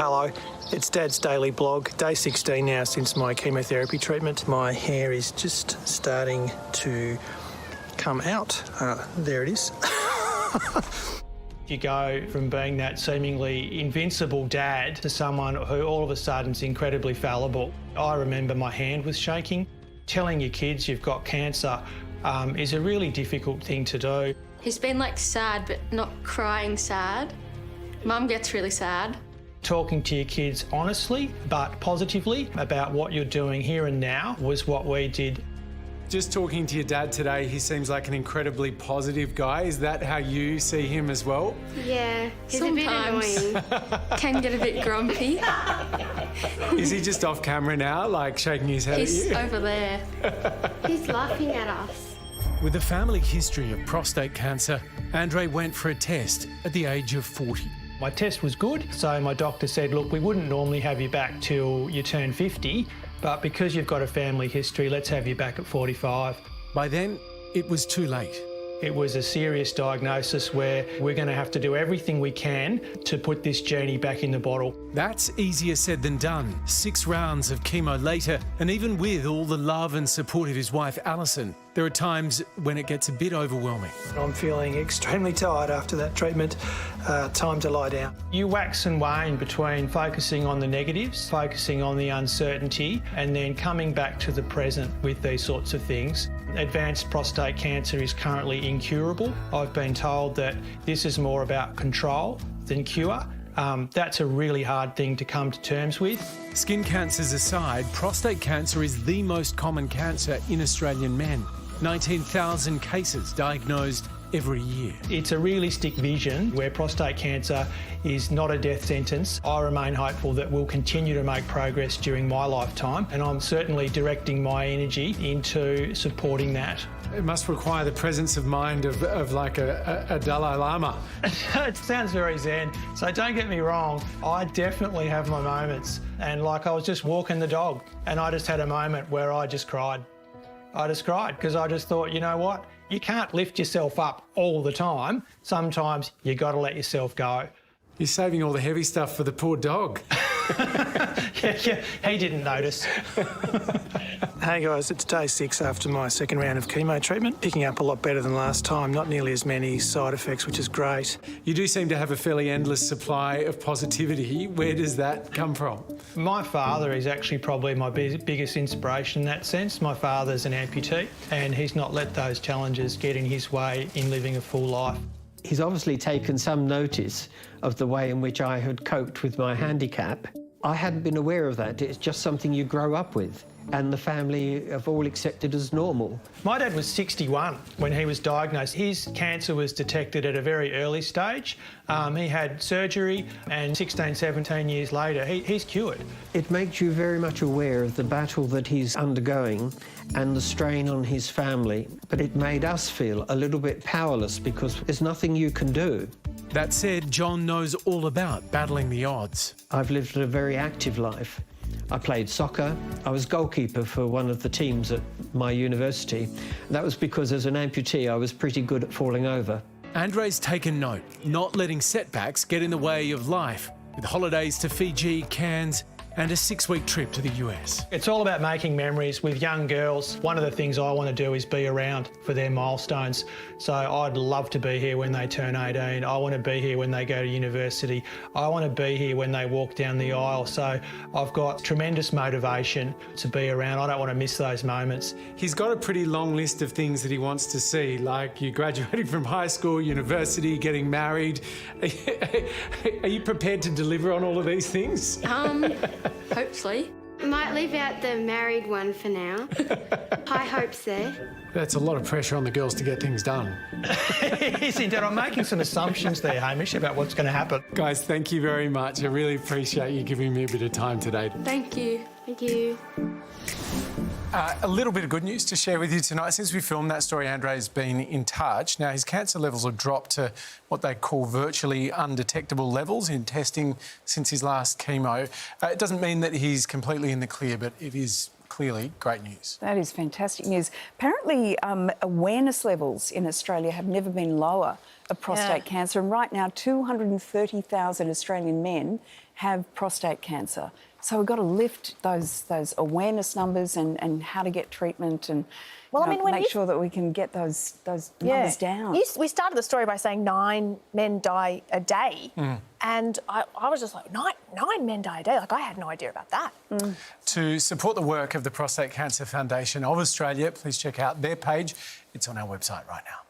Hello, it's Dad's daily blog. Day 16 now since my chemotherapy treatment. My hair is just starting to come out. There it is. You go from being that seemingly invincible dad to someone who all of a sudden is incredibly fallible. I remember my hand was shaking. Telling your kids you've got cancer is a really difficult thing to do. He's been like sad, but not crying sad. Mum gets really sad. Talking to your kids honestly but positively about what you're doing here and now was what we did. Just talking to your dad today, he seems like an incredibly positive guy. Is that how you see him as well? Yeah, he's Sometimes. a bit annoying. Can get a bit grumpy. Is he just off camera now, like shaking his head He's at you? over there. He's laughing at us. With a family history of prostate cancer, Andrei went for a test at the age of 40. My test was good, so my doctor said, look, we wouldn't normally have you back till you turn 50, but because you've got a family history, let's have you back at 45. By then, it was too late. It was a serious diagnosis where we're going to have to do everything we can to put this genie back in the bottle. That's easier said than done. 6 rounds of chemo later, and even with all the love and support of his wife, Alison, there are times when it gets a bit overwhelming. I'm feeling extremely tired after that treatment. Time to lie down. You wax and wane between focusing on the negatives, focusing on the uncertainty, and then coming back to the present with these sorts of things. Advanced prostate cancer is currently incurable. I've been told that this is more about control than cure. That's a really hard thing to come to terms with. Skin cancers aside, prostate cancer is the most common cancer in Australian men. 19,000 cases diagnosed every year. It's a realistic vision where prostate cancer is not a death sentence. I remain hopeful that we'll continue to make progress during my lifetime, and I'm certainly directing my energy into supporting that. It must require the presence of mind of like a Dalai Lama. It sounds very zen, so don't get me wrong, I definitely have my moments. And like I was just walking the dog and I just had a moment where I just cried. I just cried because I just thought, you know what? You can't lift yourself up all the time. Sometimes you got to let yourself go. You're saving all the heavy stuff for the poor dog. Yeah, he didn't notice. Hey guys, it's day 6 after my second round of chemo treatment. Picking up a lot better than last time, not nearly as many side effects, which is great. You do seem to have a fairly endless supply of positivity. Where does that come from? My father is actually probably my biggest inspiration in that sense. My father's an amputee and he's not let those challenges get in his way in living a full life. He's obviously taken some notice of the way in which I had coped with my handicap. I hadn't been aware of that. It's just something you grow up with, and the family have all accepted as normal. My dad was 61 when he was diagnosed. His cancer was detected at a very early stage. He had surgery, and 16, 17 years later, he's cured. It makes you very much aware of the battle that he's undergoing and the strain on his family, but it made us feel a little bit powerless because there's nothing you can do. That said, John knows all about battling the odds. I've lived a very active life. I played soccer. I was goalkeeper for one of the teams at my university. That was because as an amputee, I was pretty good at falling over. Andrei's taken note, not letting setbacks get in the way of life, with holidays to Fiji, Cairns, and a 6-week trip to the US. It's all about making memories with young girls. One of the things I want to do is be around for their milestones. So I'd love to be here when they turn 18. I want to be here when they go to university. I want to be here when they walk down the aisle. So I've got tremendous motivation to be around. I don't want to miss those moments. He's got a pretty long list of things that he wants to see, like you graduating from high school, university, getting married. Are you prepared to deliver on all of these things? Hopefully. Might leave out the married one for now. High hopes there. That's a lot of pressure on the girls to get things done. Isn't it? I'm making some assumptions there, Hamish, about what's going to happen. Guys, thank you very much. I really appreciate you giving me a bit of time today. Thank you. Thank you. A little bit of good news to share with you tonight. Since we filmed that story, Andrei's been in touch. Now, his cancer levels have dropped to what they call virtually undetectable levels in testing since his last chemo. It doesn't mean that he's completely in the clear, but it is clearly great news. That is fantastic news. Apparently, awareness levels in Australia have never been lower of prostate cancer. And right now, 230,000 Australian men have prostate cancer. So we've got to lift those awareness numbers and how to get treatment and make sure that we can get those numbers down. We started the story by saying 9 men die a day. And I was just like, nine men die a day? Like, I had no idea about that. To support the work of the Prostate Cancer Foundation of Australia, please check out their page. It's on our website right now.